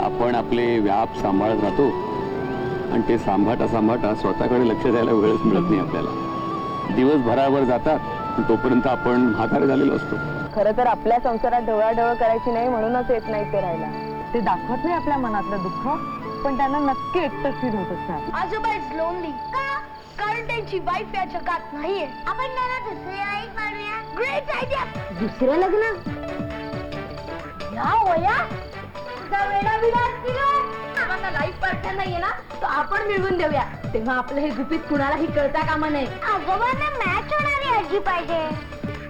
आपण आपले व्याप सांभाळत राहतो आणि ते सांभाळता सांभाळता स्वतःकडे लक्ष द्यायला वेळच मिळत नाही आपल्याला. दिवसभरावर जातात तोपर्यंत आपण म्हातारे झालेलो असतो. खरं तर आपल्या संसारात ढवळाढवळ करायची नाही म्हणूनच येत नाही ते राहायला. ते दाखवत नाही आपल्या मनातलं दुःख, पण त्यांना नक्की एकटं फील होत असतात. आजोबा इज लोनली का? कारण त्यांची वाईफ या जगात नाहीये. आपण त्यांना दुसरी आई मारूया. Great idea. दुसरं लग्न या वया लाईफ पार्टनर नाहीये ना, तर आपण मिळवून देऊया. तेव्हा आपलं हे गुपित कुणालाही कळता कामा नये. आजोबांना मॅच होणारी आजी पाहिजे.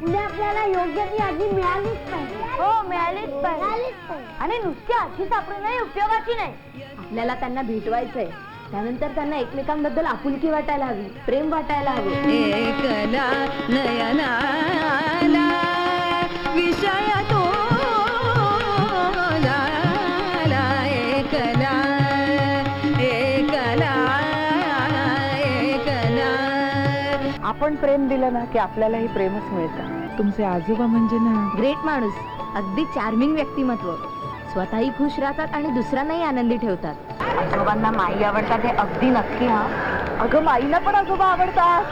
म्हणजे आपल्याला योग्य ती आजी मिळालीच पाहिजे. हो, मिळालीच पाहिजे. आणि नुसती आजी सापडूनही उपयोगाची नाही. आपल्याला त्यांना भेटवायचंय. त्यानंतर त्यांना एकमेकांबद्दल आपुलकी वाटायला हवी, प्रेम वाटायला हवे. एकला नयनाला विषय तो आपण प्रेम दिलं ना की आपल्यालाही प्रेमच मिळतं. तुमचे आजोबा म्हणजे ना ग्रेट माणूस, अगदी चार्मिंग व्यक्तिमत्व. स्वतःही खुश राहतात आणि दुसऱ्यांनाही आनंदी ठेवतात. आजोबांना माई आवडतात हे अगदी नक्की. हा, अगं माईला पण आजोबा आवडतात.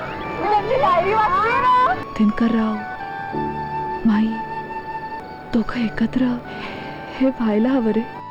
त्यांची डायरी वाचली ना. दिनकरराव माई दोघं एकत्र हे व्हायला हवं रे.